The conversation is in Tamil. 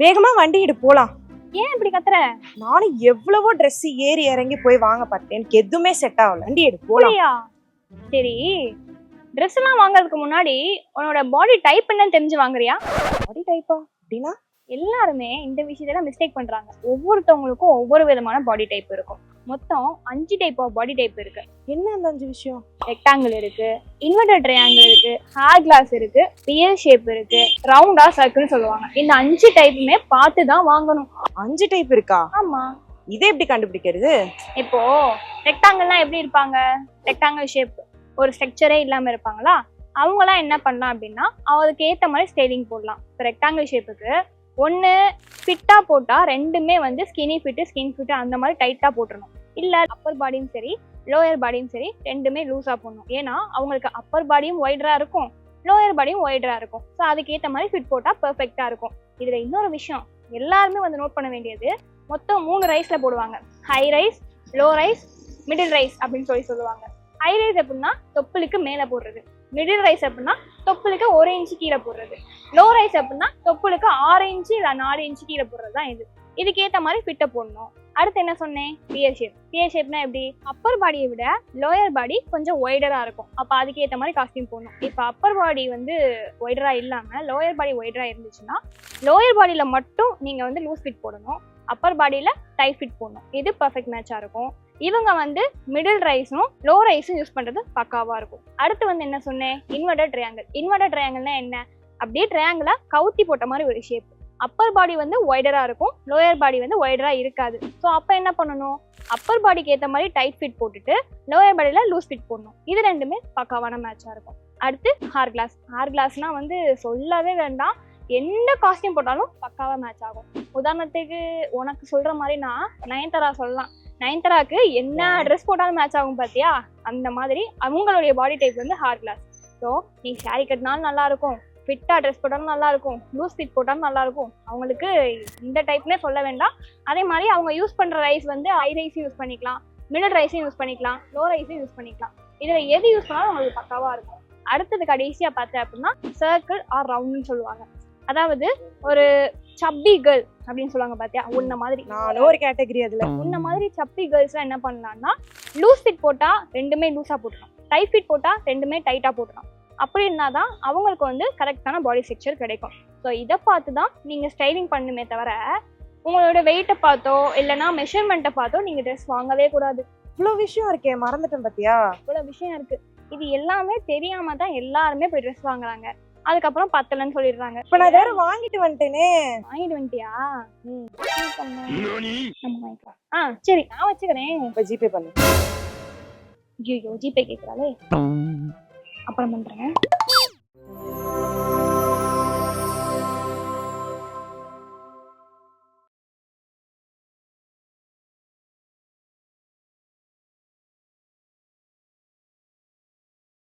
வேகமா வண்டி எடு போலாம். ஏன் இப்படி கத்துற? நானும் எவ்வளவோ Dress ஏறி இறங்கி போய் வாங்க பார்த்தேன், எனக்கு எதுவுமே செட் ஆகல. வண்டி எடு போலாம். அப்படியா? சரி, ட்ரெஸ் எல்லாம் வாங்குறதுக்கு முன்னாடி உன்னோட பாடி டைப் என்னன்னு தெரிஞ்சு வாங்குறியா? பாடி டைப்பா அப்படின்னா? எல்லாருமே இந்த விஷயத்துல மிஸ்டேக் பண்றாங்க. ஒவ்வொருத்தவங்களுக்கும் ஒவ்வொரு விதமான பாடி டைப் இருக்கும். மொத்தம் 5 டைப் ஆஃப் பாடி டைப் இருக்கு. என்ன அந்த 5 விஷயம்? ரெக்டாங்கிள் இருக்கு, இன்வெர்டட் ட்ரையாங்கிள் இருக்கு, ஹேர் கிளாஸ் இருக்கு, பியர் ஷேப் இருக்கு, ரவுண்டா சர்க்கிள்னு சொல்லுவாங்க. இந்த 5 டைப்புமே பார்த்து தான் வாங்கணும். 5 டைப் இருக்கா? ஆமா. இதை எப்படி கண்டுபிடிக்கிறது? இப்போ ரெக்டாங்கிள்லாம் எப்படி இருப்பாங்க? ரெக்டாங்கிள் ஷேப் ஒரு ஸ்ட்ரக்சரே இல்லாம இருப்பாங்களா? அவங்கலாம் என்ன பண்ணலாம் அப்படின்னா அதுக்கு ஏத்த மாதிரி ஸ்டைலிங் போடலாம். இப்போ ரெக்டாங்கிள் ஷேப்புக்கு ஒன்று ஃபிட்டாக போட்டால் ரெண்டுமே வந்து ஸ்கின் ஃபிட்டு அந்த மாதிரி டைட்டாக போட்டுடணும். இல்லை அப்பர் பாடியும் சரி லோயர் பாடியும் சரி ரெண்டுமே லூஸாக போடணும். ஏன்னா அவங்களுக்கு அப்பர் பாடியும் ஒய்டராக இருக்கும், லோயர் பாடியும் ஒய்டராக இருக்கும். ஸோ அதுக்கேற்ற மாதிரி ஃபிட் போட்டால் பெர்ஃபெக்டாக இருக்கும். இதில் இன்னொரு விஷயம் எல்லாருமே வந்து நோட் பண்ண வேண்டியது, மொத்தம் 3 ரைஸில் போடுவாங்க. High rise, low rice, middle rice அப்படின்னு சொல்லுவாங்க. ஹை ரைஸ் அப்படின்னா தொப்புளுக்கு மேலே போடுறது, மிடில் ரைஸ் அப்படின்னா தொப்புளுக்கு 1 இன்ச்சு கீழே போடுறது, லோ ரைஸ் அப்படின்னா தொப்புளுக்கு 6 இன்ச்சு இல்லை 4 இன்ச்சு கீழே போடுறது தான் இது. இதுக்கேற்ற மாதிரி ஃபிட்டை போடணும். அடுத்து என்ன சொன்னேன்? Pier shape. பியர் ஷேப்னா எப்படி? அப்பர் பாடியை விட லோயர் பாடி கொஞ்சம் ஒய்டராக இருக்கும். அப்போ அதுக்கேற்ற மாதிரி காஸ்டியூம் போடணும். இப்போ அப்பர் பாடி வந்து ஒய்டராக இல்லாமல் லோயர் பாடி ஒய்டராக இருந்துச்சுன்னா லோயர் பாடியில் மட்டும் நீங்கள் வந்து லூஸ் ஃபிட் போடணும், அப்பர் பாடியில் டைட் ஃபிட் போடணும். இது பர்ஃபெக்ட் மேட்சாக இருக்கும். இவங்க வந்து மிடில் ரைஸும் லோ ரைஸும் யூஸ் பண்ணுறது பக்காவாக இருக்கும். அடுத்து வந்து என்ன சொன்னேன்? Inverted triangle. இன்வெர்டட் ட்ரையாங்கிள்னா என்ன? அப்படியே ட்ரையாங்கிளை கவுத்தி போட்ட மாதிரி ஒரு ஷேப். அப்பர் பாடி வந்து ஒய்டராக இருக்கும், லோயர் பாடி வந்து ஒய்டராக இருக்காது. ஸோ அப்போ என்ன பண்ணணும்? அப்பர் பாடிக்கு ஏற்ற மாதிரி டைட் ஃபிட் போட்டுட்டு லோயர் பாடியில் லூஸ் ஃபிட் போடணும். இது ரெண்டுமே பக்காவான மேட்சாக இருக்கும். அடுத்து ஹேர் கிளாஸ். ஹேர் கிளாஸ்னால் வந்து சொல்லவே வேண்டாம், எந்த காஸ்டியூம் போட்டாலும் பக்காவாக மேட்ச் ஆகும். உதாரணத்துக்கு உனக்கு சொல்கிற மாதிரி நான் நயன்தாரா சொல்லலாம். நயன்தாராக்கு என்ன ட்ரெஸ் போட்டாலும் மேட்ச் ஆகும் பார்த்தியா? அந்த மாதிரி அவங்களுடைய பாடி டைப் வந்து ஹேர் கிளாஸ். ஸோ நீ சாரி கட்டினாலும் நல்லா இருக்கும், ஃபிட்டாக ட்ரெஸ் போட்டாலும் நல்லா இருக்கும், லூஸ் ஃபிட் போட்டாலும் நல்லா இருக்கும். அவங்களுக்கு இந்த டைப்னே சொல்ல வேண்டாம். அதே மாதிரி அவங்க யூஸ் பண்ணுற ரைஸ் வந்து ஹை ரைஸும் யூஸ் பண்ணிக்கலாம், மிடில் ரைஸும் யூஸ் பண்ணிக்கலாம், லோ ரைஸும் யூஸ் பண்ணிக்கலாம். இதில் எது யூஸ் பண்ணாலும் அவங்களுக்கு பக்காவாக இருக்கும். அடுத்தது கடைசியாக பார்த்தேன் அப்படின்னா சர்க்கிள் ஆர் ரவுண்ட்னு சொல்லுவாங்க. அதாவது ஒரு சப்பி கேர்ள் அப்படின்னு சொல்லுவாங்க பார்த்தியா? உன்ன மாதிரி நானும் ஒரு கேட்டகரி. அதுல உன்ன மாதிரி சப்பி கேர்ள்ஸ்லாம் என்ன பண்ணலாம்னா லூஸ் ஃபிட் போட்டா ரெண்டுமே லூஸாக போட்டுக்கலாம், டைட் ஃபிட் போட்டா ரெண்டுமே டைட்டாக போட்டுக்கலாம். அப்படி இருந்தால் தான் அவங்களுக்கு வந்து கரெக்டான பாடி ஸ்ட்ரக்சர் கிடைக்கும். ஸோ இதை பார்த்து தான் நீங்கள் ஸ்டைலிங் பண்ணுமே தவிர உங்களோட வெயிட்டை பார்த்தோ இல்லைனா மெஷர்மெண்ட்டை பார்த்தோ நீங்கள் ட்ரெஸ் வாங்கவே கூடாது. இவ்வளோ விஷயம் இருக்கே, மறந்துட்டேன் பார்த்தியா? இவ்வளோ விஷயம் இருக்குது. இது எல்லாமே தெரியாமல் தான் எல்லாருமே போய் ட்ரெஸ் வாங்குறாங்க, அதுக்கப்புறம் பத்தலன்னு சொல்லிடுறாங்க. இப்ப நான் வேற வாங்கிட்டு வந்துட்டேனே. வாங்கிட்டு வந்துட்டியா? சரி நான் வச்சுக்கிறேன். இப்ப ஜிபே பண்ணு. ஐயோ ஜிபே கேட்குறாளே, அப்புறம் பண்றேன்.